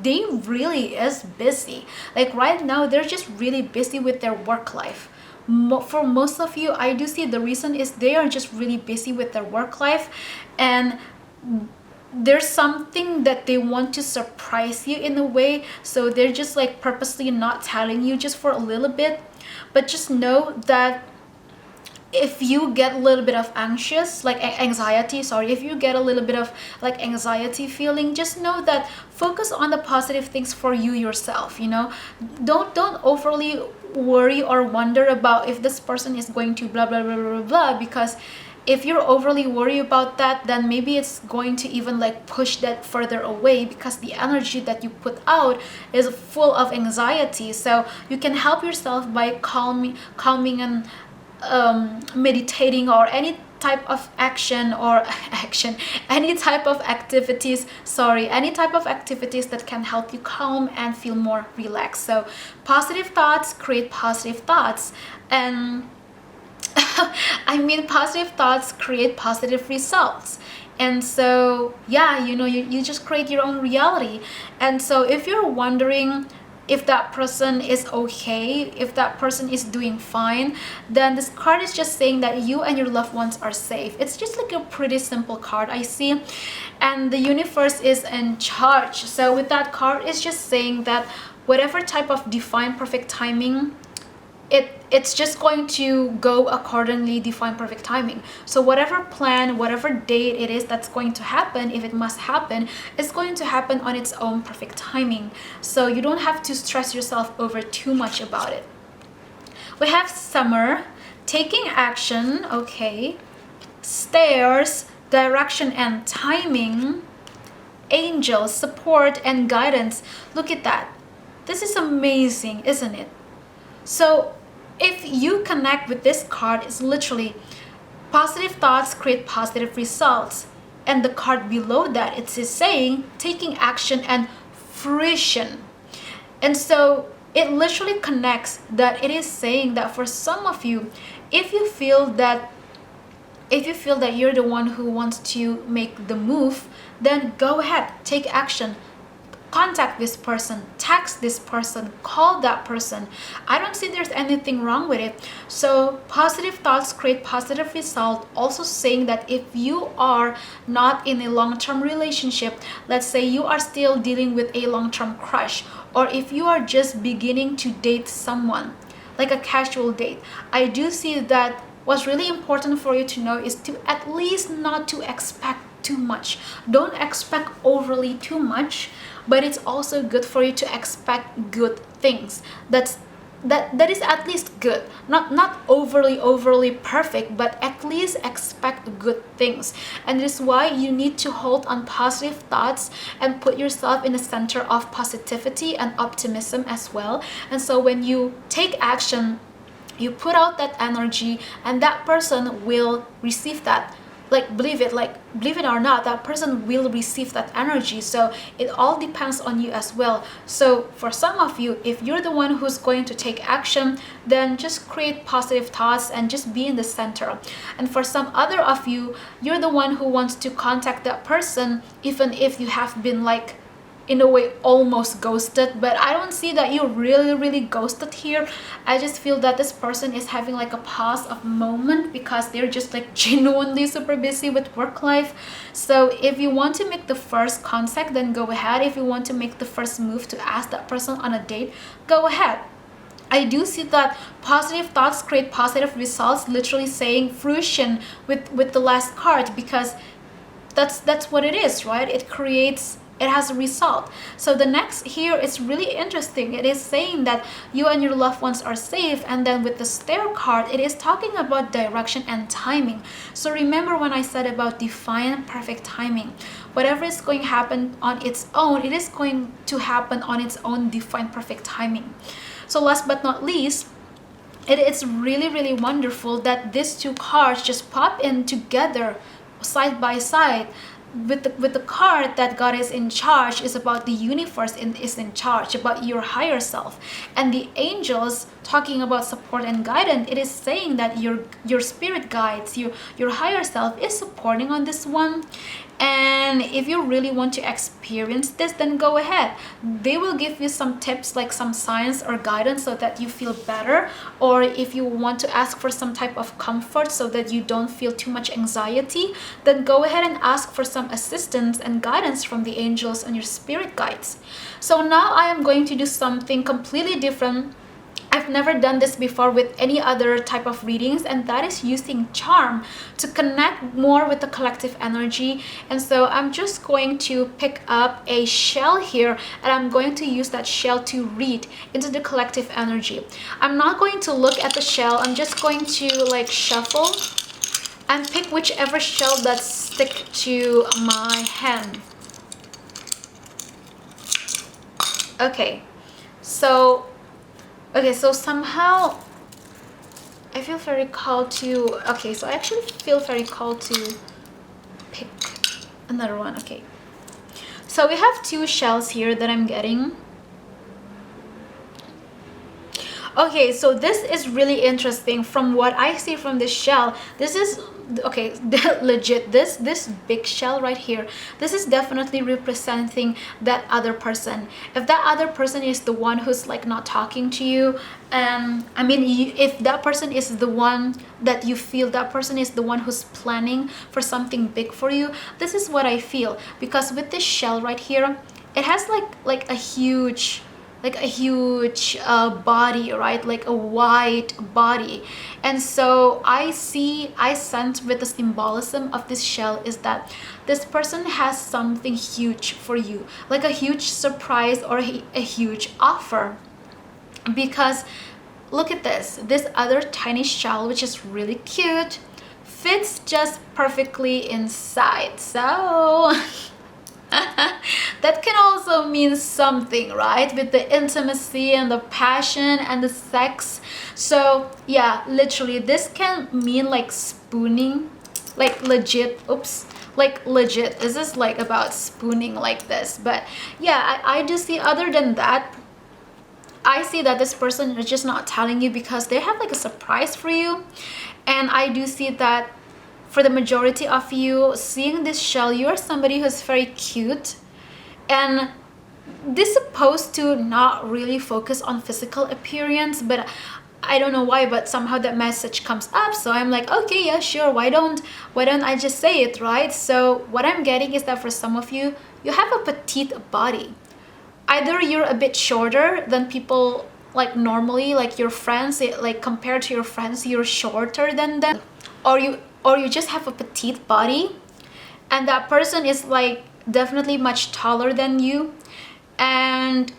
they really is busy. Like right now, they're just really busy with their work life. For most of you, I do see the reason is they are just really busy with their work life, and there's something that they want to surprise you in a way. So they're just like purposely not telling you just for a little bit. But just know that if you get a little bit of if you get a little bit of like anxiety feeling, just know that focus on the positive things for you yourself. You know, don't overly worry or wonder about if this person is going to blah blah blah blah blah, because if you're overly worried about that, then maybe it's going to even like push that further away, because the energy that you put out is full of anxiety. So you can help yourself by calming and meditating, or any type of action or any type of activities that can help you calm and feel more relaxed. So positive thoughts create positive thoughts, and positive thoughts create positive results. And so yeah, you just create your own reality. And so if you're wondering if that person is okay, if that person is doing fine, then this card is just saying that you and your loved ones are safe. It's just like a pretty simple card, I see. And the universe is in charge. So with that card, it's just saying that whatever type of divine perfect timing, it's just going to go accordingly, divine perfect timing. So whatever plan, whatever date it is that's going to happen, if it must happen, it's going to happen on its own perfect timing. So you don't have to stress yourself over too much about it. We have summer, taking action, okay, stairs, direction and timing, angels, support and guidance. Look at that. This is amazing, isn't it? So if you connect with this card, it's literally positive thoughts create positive results. And the card below that, it's saying taking action and fruition. And so it literally connects that. It is saying that for some of you, if you feel that you're the one who wants to make the move, then go ahead, take action. Contact this person, text this person, call that person. I don't see there's anything wrong with it. So positive thoughts create positive result. Also saying that if you are not in a long-term relationship, let's say you are still dealing with a long-term crush, or if you are just beginning to date someone, like a casual date, I do see that what's really important for you to know is to at least not to expect too much. Don't expect overly too much, but it's also good for you to expect good things. That is at least good, not overly perfect, but at least expect good things. And this is why you need to hold on positive thoughts and put yourself in the center of positivity and optimism as well. And so when you take action, you put out that energy, and that person will receive that. Believe it or not, that person will receive that energy. So it all depends on you as well. So for some of you, if you're the one who's going to take action, then just create positive thoughts and just be in the center. And for some other of you, you're the one who wants to contact that person, even if you have been in a way almost ghosted. But I don't see that you really ghosted here. I just feel that this person is having a pause of moment, because they're just genuinely super busy with work life. So if you want to make the first contact, then go ahead. If you want to make the first move to ask that person on a date, go ahead. I do see that positive thoughts create positive results, literally saying fruition with the last card, because that's what it is, right? It has a result. So the next here is really interesting. It is saying that you and your loved ones are safe. And then with the stair card, it is talking about direction and timing. So remember when I said about divine perfect timing, whatever is going to happen on its own, it is going to happen on its own divine perfect timing. So last but not least, it is really wonderful that these two cards just pop in together side by side. With the card that God is in charge, is about the universe is in charge, about your higher self. And the angels talking about support and guidance, it is saying that your spirit guides, your higher self is supporting on this one. And if you really want to experience this, then go ahead. They will give you some tips, like some signs or guidance, so that you feel better. Or if you want to ask for some type of comfort so that you don't feel too much anxiety, then go ahead and ask for some assistance and guidance from the angels and your spirit guides. So now I am going to do something completely different I've never done this before with any other type of readings, and that is using charm to connect more with the collective energy. And so I'm just going to pick up a shell here, and I'm going to use that shell to read into the collective energy. I'm not going to look at the shell. I'm just going to like shuffle and pick whichever shell that stick to my hand. Okay, so somehow I feel very called to, okay, so I actually feel very called to pick another one. Okay, so we have 2 shells here that I'm getting. Okay, so this is really interesting. From what I see from this shell, this is okay, legit, this big shell right here, this is definitely representing that other person. If that other person is the one who's like not talking to you, and I mean, if that person is the one that you feel that person is the one who's planning for something big for you, this is what I feel. Because with this shell right here, it has like a huge body, right? Like a wide body. And so I sense with the symbolism of this shell is that this person has something huge for you, like a huge surprise or a huge offer. Because look at this other tiny shell, which is really cute, fits just perfectly inside. So that can also mean something, right? With the intimacy and the passion and the sex. So yeah, literally this can mean like spooning, like legit. Oops, like legit, this is like about spooning like this. But yeah, I do see, other than that, I see that this person is just not telling you because they have like a surprise for you. And I do see that for the majority of you seeing this shell, you are somebody who's very cute, and this is supposed to not really focus on physical appearance, but I don't know why, but somehow that message comes up. So I'm like, okay, yeah, sure, why don't I just say it, right? So what I'm getting is that for some of you, you have a petite body. Either you're a bit shorter than people like normally, like your friends, like compared to your friends, you're shorter than them, or you just have a petite body, and that person is like definitely much taller than you. And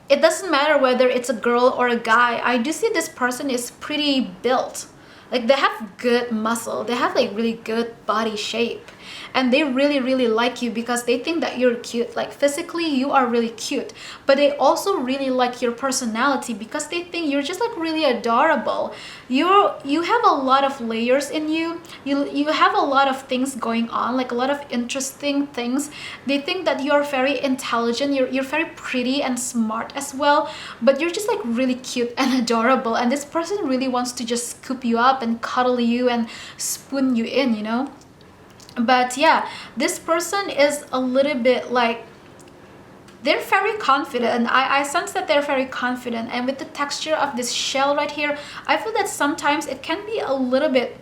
it doesn't matter whether it's a girl or a guy, I do see this person is pretty built. Like they have good muscle, they have like really good body shape, and they really like you because they think that you're cute. Like physically you are really cute, but they also really like your personality because they think you're just like really adorable. You have a lot of layers in you. You have a lot of things going on, like a lot of interesting things. They think that you're very intelligent, you're very pretty and smart as well, but you're just like really cute and adorable, and this person really wants to just scoop you up and cuddle you and spoon you in, you know. But yeah, this person is a little bit like, they're very confident. I sense that they're very confident, and with the texture of this shell right here, I feel that sometimes it can be a little bit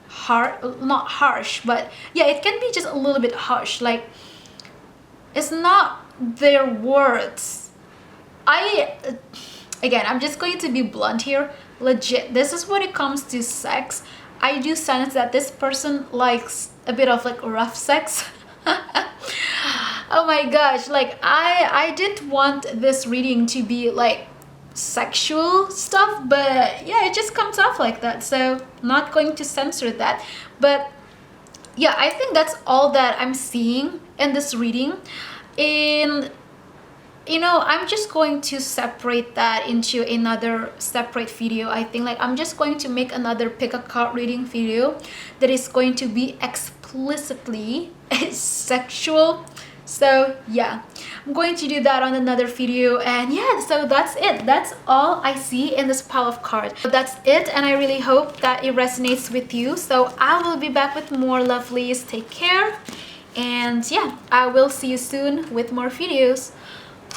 hard, not harsh, but yeah, it can be just a little bit harsh. Like it's not their words. Again, I'm just going to be blunt here. Legit, this is when it comes to sex, I do sense that this person likes a bit of like rough sex. Oh my gosh, like I didn't want this reading to be like sexual stuff, but yeah, it just comes off like that, so not going to censor that. But yeah, I think that's all that I'm seeing in this reading. In, you know, I'm just going to separate that into another separate video. I think like I'm just going to make another pick a card reading video that is going to be explicitly sexual. So yeah, I'm going to do that on another video. And yeah, so that's it. That's all I see in this pile of cards. So that's it, and I really hope that it resonates with you. So I will be back with more lovelies. Take care, and yeah, I will see you soon with more videos.